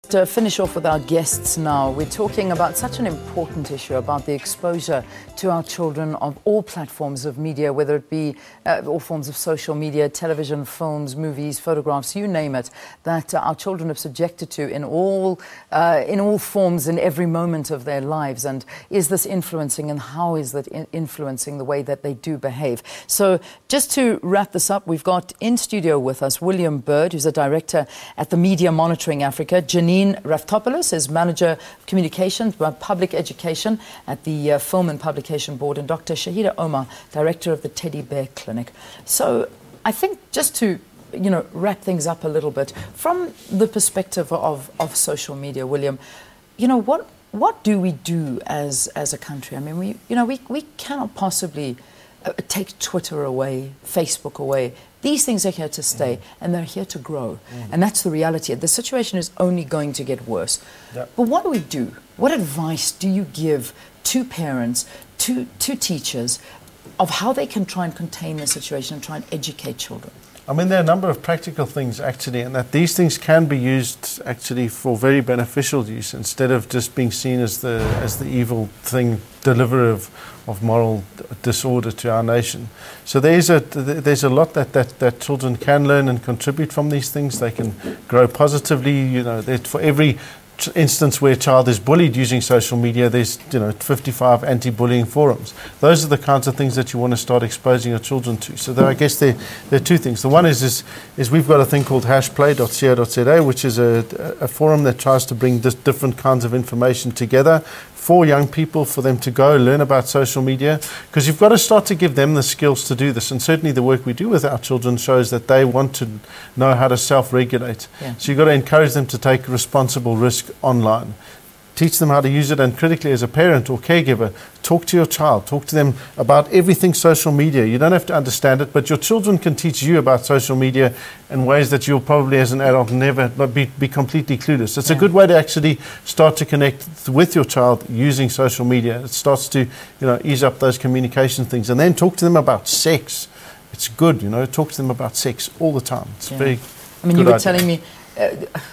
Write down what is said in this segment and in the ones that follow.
To finish off with our guests now, we're talking about such an important issue about the exposure to our children of all platforms of media, whether it be all forms of social media, television, films, movies, photographs, you name it, that our children are subjected to in all forms in every moment of their lives. And is this influencing, and how is that influencing the way that they do behave? So just to wrap this up, we've got in studio with us William Bird, who's a director at the Media Monitoring Africa, Janine Raftopoulos is Manager of Communications, Public Education at the Film and Publication Board, and Dr. Shaheda Omar, Director of the Teddy Bear Clinic. So I think just to wrap things up a little bit, from the perspective of social media, William, what do we do as a country? I mean, we cannot possibly take Twitter away, Facebook away. These things are here to stay, and they're here to grow. And that's the reality. The situation is only going to get worse. Yep. But what do we do? What advice do you give to parents, to teachers, of how they can try and contain the situation and try and educate children? I mean, there are a number of practical things, actually, and that these things can be used, actually, for very beneficial use, instead of just being seen as the evil thing, deliverer of moral disorder to our nation. So there's a lot that children can learn and contribute from these things. They can grow positively. For every instance where a child is bullied using social media, there's 55 anti-bullying forums. Those are the kinds of things that you want to start exposing your children to. So I guess there are two things. The one is we've got a thing called hashplay.co.za, which is a forum that tries to bring different kinds of information together for young people, for them to go learn about social media, because you've got to start to give them the skills to do this. And certainly the work we do with our children shows that they want to know how to self-regulate. Yeah. So you've got to encourage them to take responsible risk online. Teach them how to use it, and critically, as a parent or caregiver, talk to your child. Talk to them about everything social media. You don't have to understand it, but your children can teach you about social media in ways that you'll probably, as an adult, never be completely clueless. It's a good way to actually start to connect with your child using social media. It starts to ease up those communication things. And then talk to them about sex. It's good, talk to them about sex all the time. It's very I mean, you were telling me,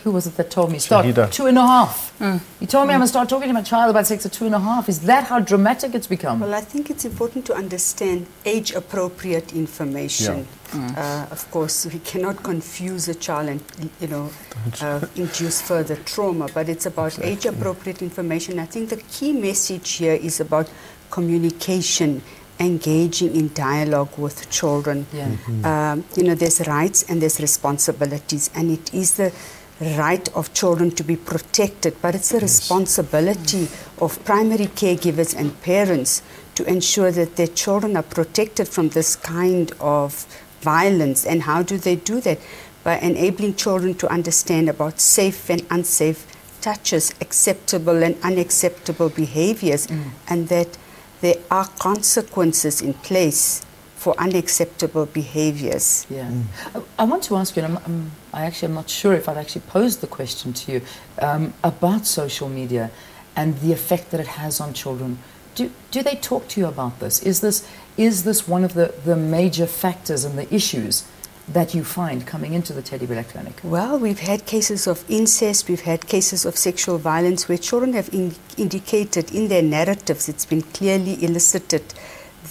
who was it that told me? Start Shaheda. 2.5. You told me I'm going to start talking to my child about sex at 2.5. Is that how dramatic it's become? Well, I think it's important to understand age-appropriate information. Yeah. Of course, we cannot confuse a child and induce further trauma, but it's about age-appropriate information. I think the key message here is about communication, engaging in dialogue with children. Yeah. There's rights and there's responsibilities, and it is the right of children to be protected, but it's the responsibility of primary caregivers and parents to ensure that their children are protected from this kind of violence. And how do they do that? By enabling children to understand about safe and unsafe touches, acceptable and unacceptable behaviors, and that there are consequences in place for unacceptable behaviors. Yeah. I want to ask you, and I'm not sure if I've actually posed the question to you, about social media and the effect that it has on children. Do they talk to you about this? Is this one of the major factors and the issues that you find coming into the Teddy Bear Clinic? Well, we've had cases of incest, we've had cases of sexual violence where children have indicated in their narratives, it's been clearly elicited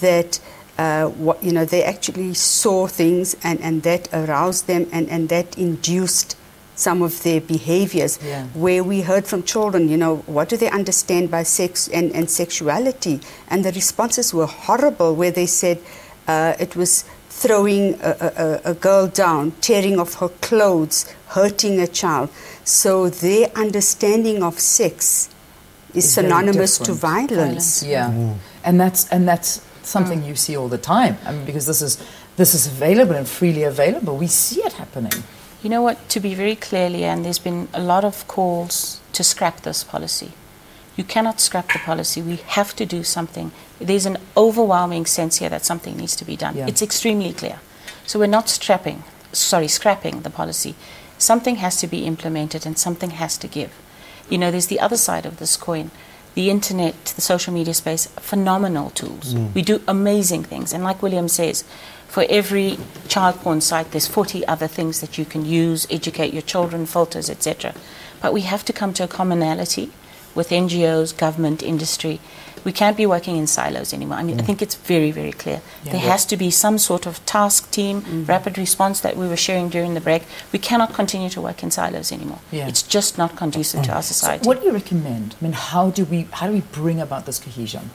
that they actually saw things and that aroused them and that induced some of their behaviors. Yeah. Where we heard from children, what do they understand by sex and sexuality? And the responses were horrible, where they said it was throwing a girl down, tearing off her clothes, hurting a child. So their understanding of sex is synonymous to violence. Yeah, and that's something you see all the time. I mean, because this is available and freely available. We see it happening. You know what? To be very clear, Leanne, there's been a lot of calls to scrap this policy. You cannot scrap the policy. We have to do something. There's an overwhelming sense here that something needs to be done. Yeah. It's extremely clear. So we're not scrapping the policy. Something has to be implemented and something has to give. There's the other side of this coin. The internet, the social media space, phenomenal tools. We do amazing things. And like William says, for every child porn site, there's 40 other things that you can use, educate your children, filters, etc. But we have to come to a commonality with NGOs, government, industry. We can't be working in silos anymore. I mean, I think it's very, very clear. There has to be some sort of task team, rapid response that we were sharing during the break. We cannot continue to work in silos anymore. It's just not conducive to our society. So what do you recommend? I mean, how do we bring about this cohesion?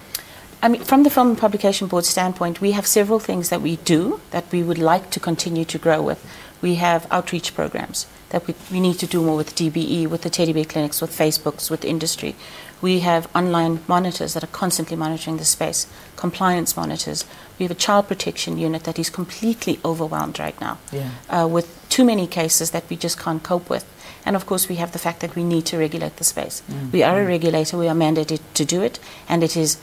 I mean, from the Film and Publication Board standpoint, we have several things that we do that we would like to continue to grow with. We have outreach programs that we need to do more with DBE, with the teddy bear clinics, with Facebooks, with industry. We have online monitors that are constantly monitoring the space, compliance monitors. We have a child protection unit that is completely overwhelmed right now with too many cases that we just can't cope with. And of course, we have the fact that we need to regulate the space. We are a regulator, we are mandated to do it, and it is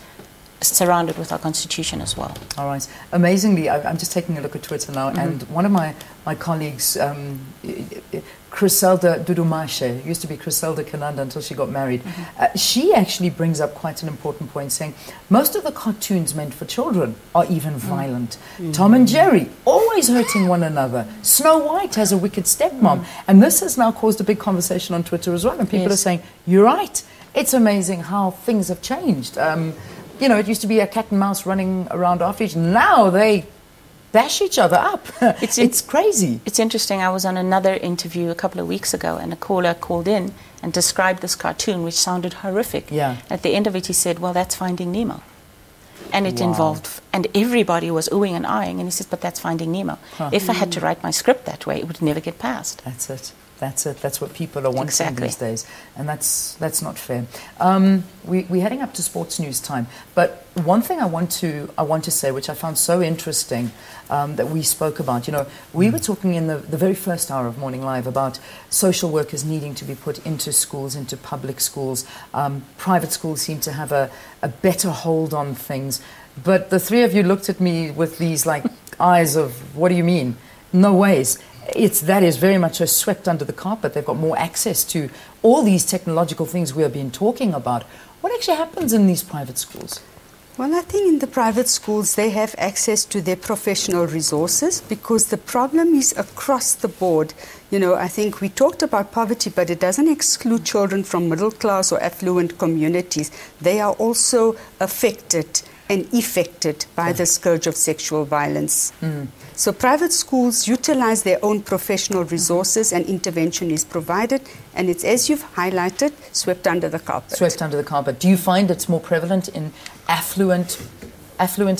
surrounded with our constitution as well. All right. Amazingly, I'm just taking a look at Twitter now, and one of my colleagues, Griselda Dudumashe, used to be Griselda Kananda until she got married, she actually brings up quite an important point, saying most of the cartoons meant for children are even violent. Tom and Jerry, always hurting one another. Snow White has a wicked stepmom. And this has now caused a big conversation on Twitter as well, and people are saying, you're right. It's amazing how things have changed. You know, it used to be a cat and mouse running around after each. Now they bash each other up. It's crazy. It's interesting. I was on another interview a couple of weeks ago, and a caller called in and described this cartoon, which sounded horrific. At the end of it, he said, well, that's Finding Nemo. And it involved, and everybody was oohing and eyeing, and he says, but that's Finding Nemo. If I had to write my script that way, it would never get passed. That's it. That's it. That's what people are wanting these days, and that's not fair. We're heading up to sports news time, but one thing I want to say, which I found so interesting, that we spoke about. You know, we were talking in the very first hour of Morning Live about social workers needing to be put into schools, into public schools. Private schools seem to have a better hold on things, but the three of you looked at me with these like eyes of, what do you mean? No ways. That is very much swept under the carpet. They've got more access to all these technological things we have been talking about. What actually happens in these private schools? Well, I think in the private schools, they have access to their professional resources, because the problem is across the board. You know, I think we talked about poverty, but it doesn't exclude children from middle class or affluent communities. They are also affected and affected by the scourge of sexual violence. So private schools utilize their own professional resources, and intervention is provided, and it's, as you've highlighted, swept under the carpet. Swept under the carpet. Do you find it's more prevalent in affluent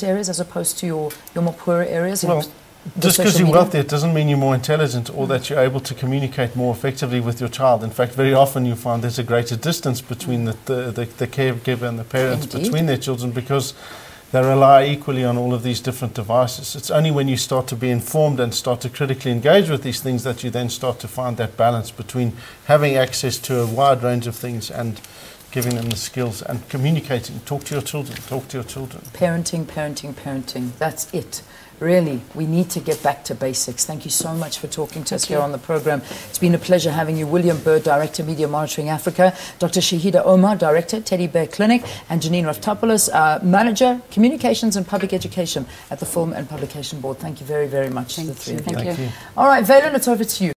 areas as opposed to your more poorer areas? Well, just because you're wealthy, it doesn't mean you're more intelligent or that you're able to communicate more effectively with your child. In fact, very often you find there's a greater distance between the caregiver and the parents, between their children, because they rely equally on all of these different devices. It's only when you start to be informed and start to critically engage with these things that you then start to find that balance between having access to a wide range of things and giving them the skills and communicating. Talk to your children. Parenting. That's it. Really, we need to get back to basics. Thank you so much for talking to us here on the program. It's been a pleasure having you. William Bird, Director, Media Monitoring Africa, Dr. Shaheda Omar, Director, Teddy Bear Clinic, and Janine Raftopoulos, Manager, Communications and Public Education at the Film and Publication Board. Thank you very, very much to the three of you. Thank you. All right, Valen, it's over to you.